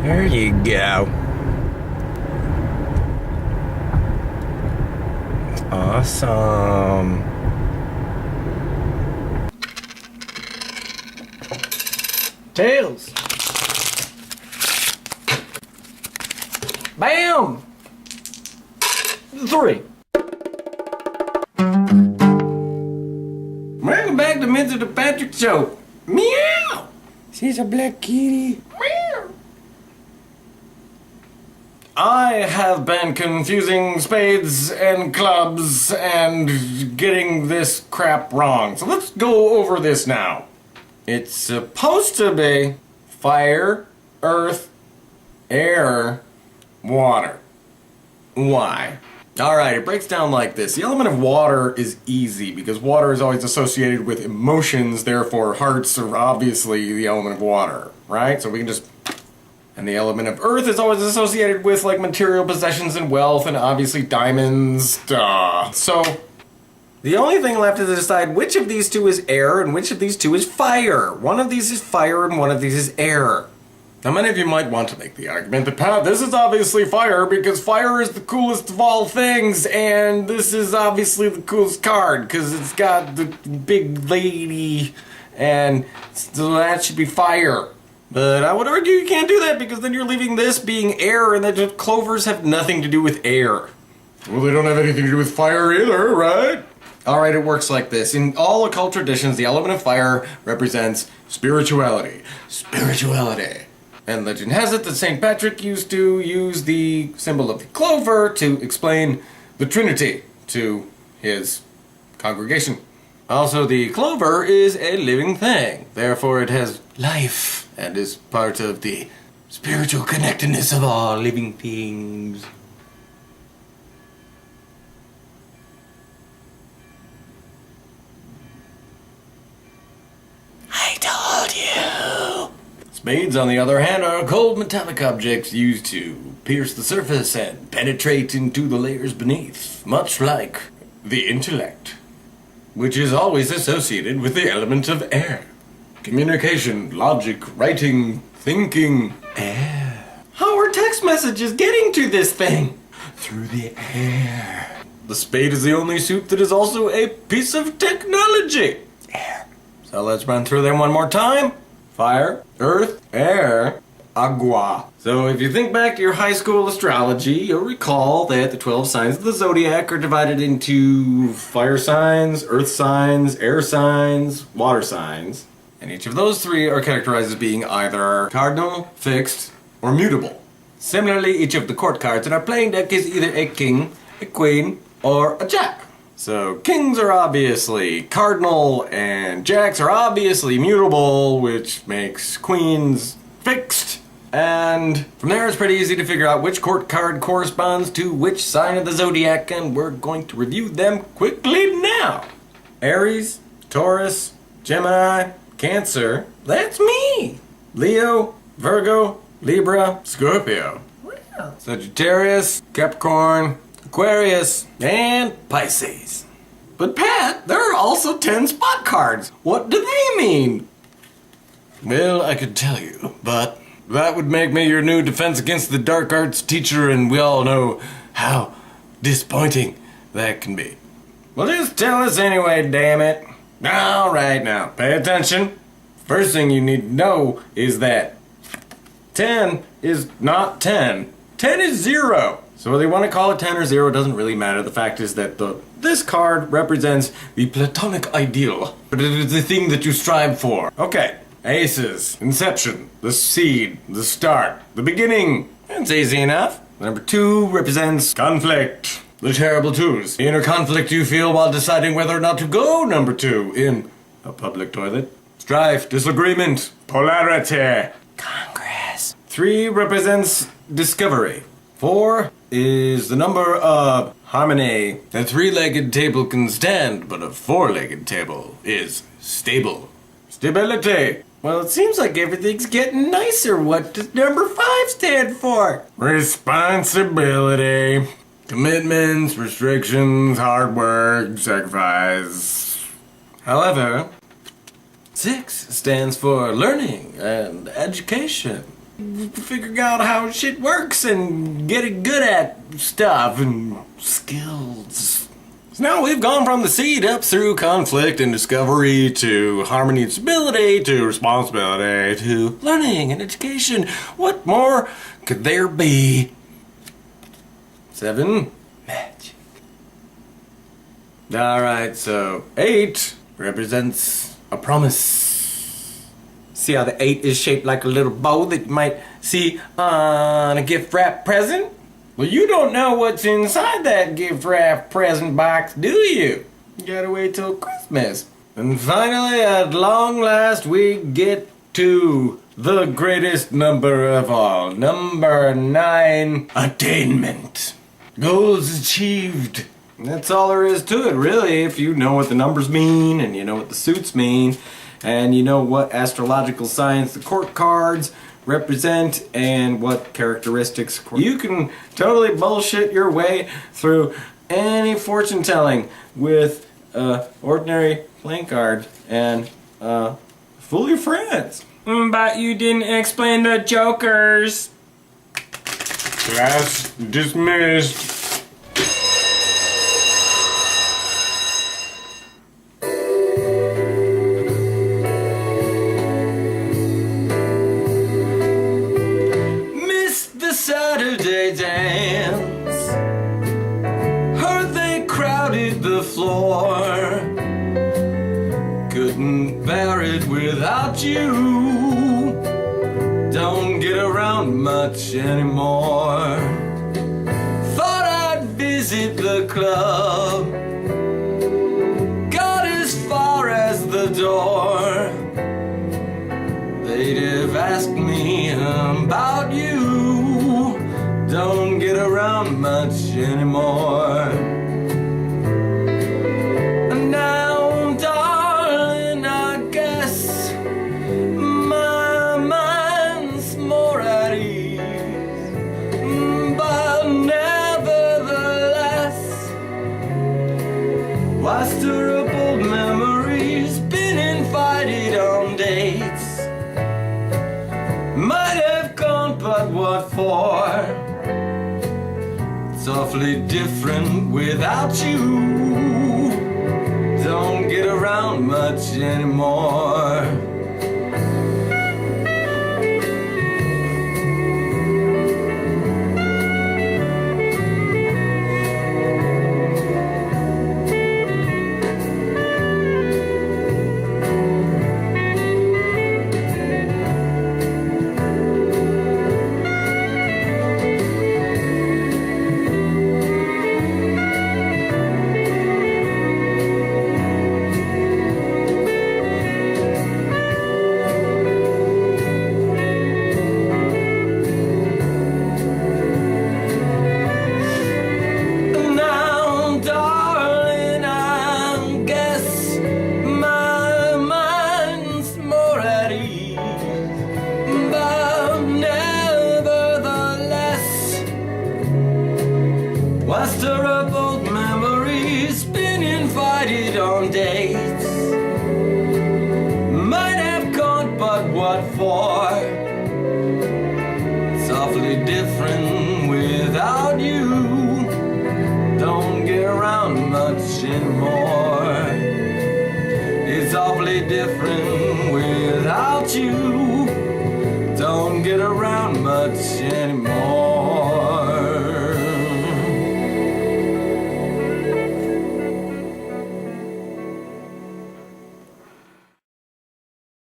There you go. Awesome. Tails. Bam! 3. Welcome back to Mr. Patrick Show. Meow! She's a black kitty. Meow! I have been confusing spades and clubs and getting this crap wrong. So let's go over this now. It's supposed to be fire, earth, air, water. Why? Alright, it breaks down like this. The element of water is easy because water is always associated with emotions, therefore hearts are obviously the element of water, right? So we can just... And the element of earth is always associated with like material possessions and wealth and obviously diamonds, duh. So, the only thing left is to decide which of these two is air and which of these two is fire. One of these is fire and one of these is air. Now many of you might want to make the argument that, Pat, this is obviously fire because fire is the coolest of all things and this is obviously the coolest card because it's got the big lady and so that should be fire. But I would argue you can't do that because then you're leaving this being air and the clovers have nothing to do with air. Well, they don't have anything to do with fire either, right? Alright, it works like this. In all occult traditions, the element of fire represents spirituality. Spirituality. And legend has it that St. Patrick used to use the symbol of the clover to explain the Trinity to his congregation. Also, the clover is a living thing. Therefore, it has life and is part of the spiritual connectedness of all living things. I told you. Spades, on the other hand, are cold metallic objects used to pierce the surface and penetrate into the layers beneath, much like the intellect, which is always associated with the element of air. Communication, logic, writing, thinking, air. How are text messages getting to this thing? Through the air. The spade is the only suit that is also a piece of technology. Air. So let's run through them one more time. Fire, earth, air, agua. So if you think back to your high school astrology, you'll recall that the 12 signs of the zodiac are divided into fire signs, earth signs, air signs, water signs. And each of those three are characterized as being either cardinal, fixed, or mutable. Similarly, each of the court cards in our playing deck is either a king, a queen, or a jack. So kings are obviously cardinal, and jacks are obviously mutable, which makes queens fixed. And from there it's pretty easy to figure out which court card corresponds to which sign of the zodiac, and we're going to review them quickly now. Aries, Taurus, Gemini, Cancer, that's me. Leo, Virgo, Libra, Scorpio. Wow. Sagittarius, Capricorn, Aquarius, and Pisces. But Pat, there are also 10 spot cards. What do they mean? Well, I could tell you, but that would make me your new Defense Against the Dark Arts teacher, and we all know how disappointing that can be. Well, just tell us anyway, damn it. Alright now, pay attention. First thing you need to know is that 10 is not 10. 10 is 0. So whether you want to call it 10 or 0 doesn't really matter. The fact is that this card represents the platonic ideal, but it is the thing that you strive for. Okay, aces, inception, the seed, the start, the beginning. That's easy enough. Number 2 represents conflict. The terrible twos. The inner conflict you feel while deciding whether or not to go number 2 in a public toilet. Strife, disagreement, polarity, Congress. 3 represents discovery. 4 is the number of harmony. A 3-legged table can stand, but a 4-legged table is stable. Stability. Well, it seems like everything's getting nicer. What does number 5 stand for? Responsibility. Commitments, restrictions, hard work, sacrifice. However, 6 stands for learning and education. figuring out how shit works and getting good at stuff and skills. So now we've gone from the seed up through conflict and discovery to harmony and stability to responsibility to learning and education. What more could there be? 7. Magic. Alright, so 8 represents a promise. See how the 8 is shaped like a little bow that you might see on a gift wrap present? Well, you don't know what's inside that gift wrap present box, do you? You gotta wait till Christmas. And finally, at long last, we get to the greatest number of all. Number 9, attainment. Goals achieved. That's all there is to it, really, if you know what the numbers mean, and you know what the suits mean, and you know what astrological signs the court cards represent, and what characteristics. You can totally bullshit your way through any fortune telling with ordinary playing card and fool your friends. But you didn't explain the jokers. Class dismissed. Saturday dance. Heard they crowded the floor. Couldn't bear it without you. Don't get around much anymore. Thought I'd visit the club. Got as far as the door. They'd have asked me about you. Don't get around much anymore. And now, darling, I guess my mind's more at ease. But nevertheless, why stir up old memories? Been invited on dates. Might have gone, but what for? It's awfully different without you. Don't get around much anymore. Why stir up old memories? Been invited on dates. Might have gone, but what for? It's awfully different without you. Don't get around much anymore. It's awfully different without you. Don't get around much anymore.